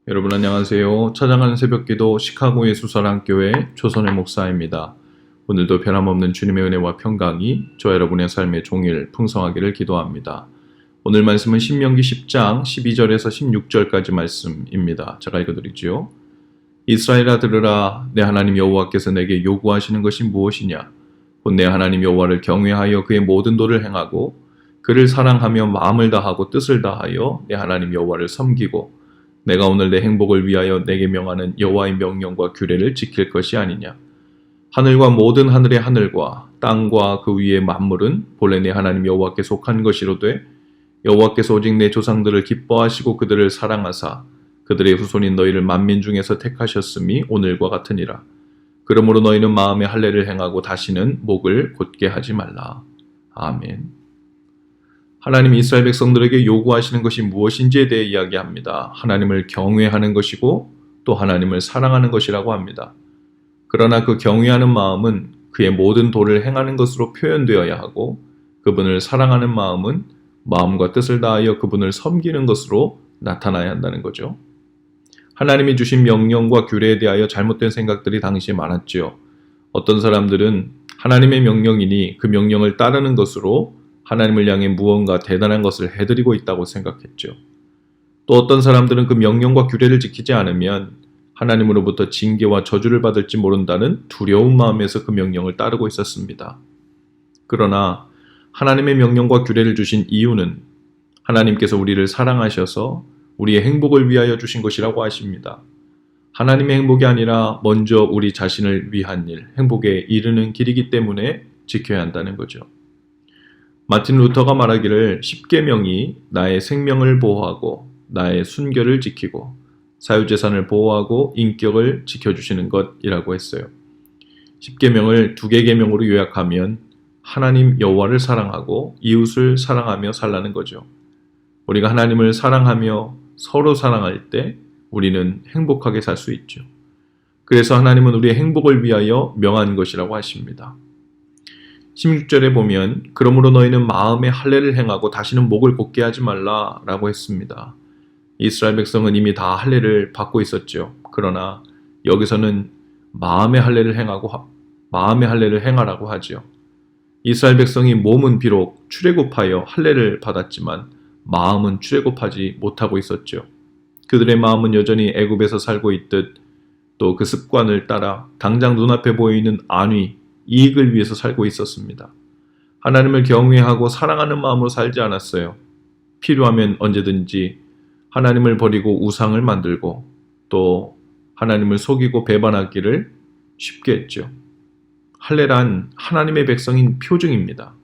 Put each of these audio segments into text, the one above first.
여러분 안녕하세요. 찾아가는 새벽기도 시카고의 수사랑교회 조선의 목사입니다. 오늘도 변함없는 주님의 은혜와 평강이 저 여러분의 삶의 종일 풍성하기를 기도합니다. 오늘 말씀은 신명기 10장 12절에서 16절까지 말씀입니다. 제가 읽어드리지요. 이스라엘아 들으라. 내 하나님 여호와께서 내게 요구하시는 것이 무엇이냐? 곧 내 하나님 여호와를 경외하여 그의 모든 도를 행하고 그를 사랑하며 마음을 다하고 뜻을 다하여 내 하나님 여호와를 섬기고 내가 오늘 내 행복을 위하여 내게 명하는 여호와의 명령과 규례를 지킬 것이 아니냐. 하늘과 모든 하늘의 하늘과 땅과 그 위의 만물은 본래 내 하나님 여호와께 속한 것이로되 여호와께서 오직 내 조상들을 기뻐하시고 그들을 사랑하사 그들의 후손인 너희를 만민 중에서 택하셨음이 오늘과 같으니라. 그러므로 너희는 마음에 할례를 행하고 다시는 목을 곧게 하지 말라. 아멘. 하나님이 이스라엘 백성들에게 요구하시는 것이 무엇인지에 대해 이야기합니다. 하나님을 경외하는 것이고 또 하나님을 사랑하는 것이라고 합니다. 그러나 그 경외하는 마음은 그의 모든 도를 행하는 것으로 표현되어야 하고 그분을 사랑하는 마음은 마음과 뜻을 다하여 그분을 섬기는 것으로 나타나야 한다는 거죠. 하나님이 주신 명령과 규례에 대하여 잘못된 생각들이 당시에 많았지요. 어떤 사람들은 하나님의 명령이니 그 명령을 따르는 것으로 하나님을 향해 무언가 대단한 것을 해드리고 있다고 생각했죠. 또 어떤 사람들은 그 명령과 규례를 지키지 않으면 하나님으로부터 징계와 저주를 받을지 모른다는 두려운 마음에서 그 명령을 따르고 있었습니다. 그러나 하나님의 명령과 규례를 주신 이유는 하나님께서 우리를 사랑하셔서 우리의 행복을 위하여 주신 것이라고 하십니다. 하나님의 행복이 아니라 먼저 우리 자신을 위한 일, 행복에 이르는 길이기 때문에 지켜야 한다는 거죠. 마틴 루터가 말하기를 10계명이 나의 생명을 보호하고 나의 순결을 지키고 사유재산을 보호하고 인격을 지켜주시는 것이라고 했어요. 10계명을 2개 계명으로 요약하면 하나님 여호와를 사랑하고 이웃을 사랑하며 살라는 거죠. 우리가 하나님을 사랑하며 서로 사랑할 때 우리는 행복하게 살 수 있죠. 그래서 하나님은 우리의 행복을 위하여 명한 것이라고 하십니다. 16절에 보면 그러므로 너희는 마음에 할례를 행하고 다시는 목을 곧게 하지 말라 라고 했습니다. 이스라엘 백성은 이미 다 할례를 받고 있었죠. 그러나 여기서는 마음의 할례를 행하라고 하죠. 이스라엘 백성이 몸은 비록 출애굽하여 할례를 받았지만 마음은 출애굽하지 못하고 있었죠. 그들의 마음은 여전히 애굽에서 살고 있듯 또 그 습관을 따라 당장 눈앞에 보이는 안위, 이익을 위해서 살고 있었습니다. 하나님을 경외하고 사랑하는 마음으로 살지 않았어요. 필요하면 언제든지 하나님을 버리고 우상을 만들고 또 하나님을 속이고 배반하기를 쉽게 했죠. 할례란 하나님의 백성인 표징입니다.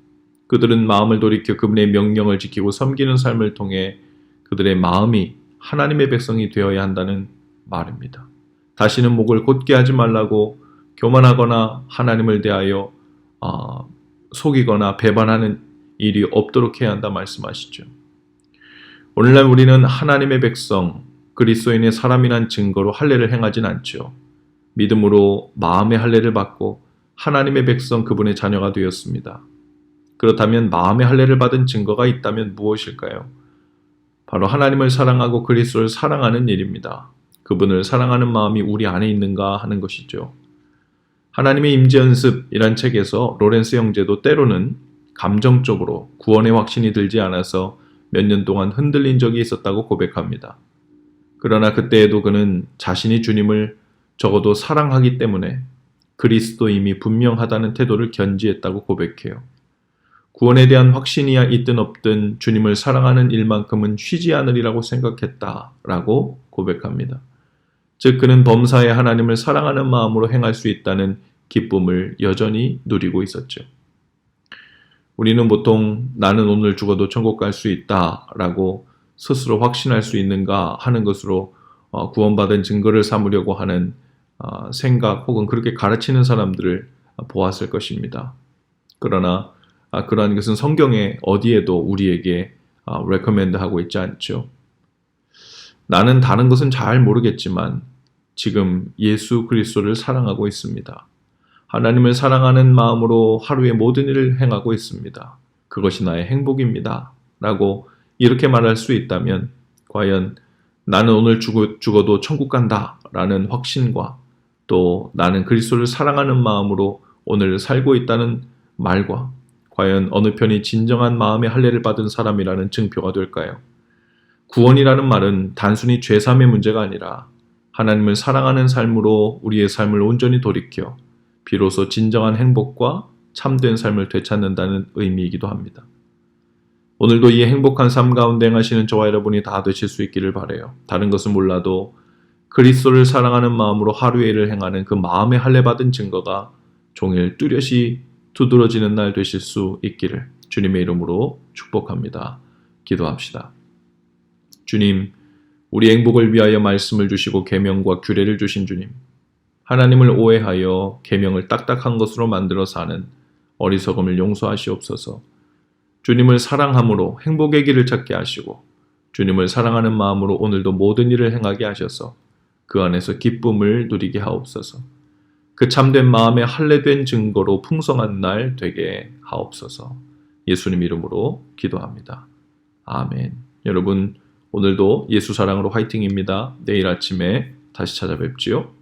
그들은 마음을 돌이켜 그분의 명령을 지키고 섬기는 삶을 통해 그들의 마음이 하나님의 백성이 되어야 한다는 말입니다. 다시는 목을 곧게 하지 말라고 교만하거나 하나님을 대하여 속이거나 배반하는 일이 없도록 해야 한다 말씀하시죠. 오늘날 우리는 하나님의 백성, 그리스도인의 사람이란 증거로 할례를 행하진 않죠. 믿음으로 마음의 할례를 받고 하나님의 백성 그분의 자녀가 되었습니다. 그렇다면 마음의 할례를 받은 증거가 있다면 무엇일까요? 바로 하나님을 사랑하고 그리스도를 사랑하는 일입니다. 그분을 사랑하는 마음이 우리 안에 있는가 하는 것이죠. 하나님의 임재연습이란 책에서 로렌스 형제도 때로는 감정적으로 구원의 확신이 들지 않아서 몇 년 동안 흔들린 적이 있었다고 고백합니다. 그러나 그때에도 그는 자신이 주님을 적어도 사랑하기 때문에 그리스도임이 분명하다는 태도를 견지했다고 고백해요. 구원에 대한 확신이야 있든 없든 주님을 사랑하는 일만큼은 쉬지 않으리라고 생각했다라고 고백합니다. 즉 그는 범사에 하나님을 사랑하는 마음으로 행할 수 있다는 기쁨을 여전히 누리고 있었죠. 우리는 보통 나는 오늘 죽어도 천국 갈 수 있다라고 스스로 확신할 수 있는가 하는 것으로 구원받은 증거를 삼으려고 하는 생각 혹은 그렇게 가르치는 사람들을 보았을 것입니다. 그러나 그러한 것은 성경에 어디에도 우리에게 recommend하고 있지 않죠. 나는 다른 것은 잘 모르겠지만 지금 예수 그리스도를 사랑하고 있습니다. 하나님을 사랑하는 마음으로 하루의 모든 일을 행하고 있습니다. 그것이 나의 행복입니다. 라고 이렇게 말할 수 있다면 과연 나는 오늘 죽어도 천국 간다 라는 확신과 또 나는 그리스도를 사랑하는 마음으로 오늘 살고 있다는 말과 과연 어느 편이 진정한 마음의 할례를 받은 사람이라는 증표가 될까요? 구원이라는 말은 단순히 죄사함의 문제가 아니라 하나님을 사랑하는 삶으로 우리의 삶을 온전히 돌이켜 비로소 진정한 행복과 참된 삶을 되찾는다는 의미이기도 합니다. 오늘도 이 행복한 삶 가운데 행하시는 저와 여러분이 다 되실 수 있기를 바라요. 다른 것은 몰라도 그리스도를 사랑하는 마음으로 하루의 일을 행하는 그 마음의 할례 받은 증거가 종일 뚜렷이 두드러지는 날 되실 수 있기를 주님의 이름으로 축복합니다. 기도합시다. 주님, 우리 행복을 위하여 말씀을 주시고 계명과 규례를 주신 주님, 하나님을 오해하여 계명을 딱딱한 것으로 만들어 사는 어리석음을 용서하시옵소서. 주님을 사랑함으로 행복의 길을 찾게 하시고 주님을 사랑하는 마음으로 오늘도 모든 일을 행하게 하셔서 그 안에서 기쁨을 누리게 하옵소서. 그 참된 마음의 할례된 증거로 풍성한 날 되게 하옵소서. 예수님 이름으로 기도합니다. 아멘. 여러분, 오늘도 예수 사랑으로 화이팅입니다. 내일 아침에 다시 찾아뵙지요.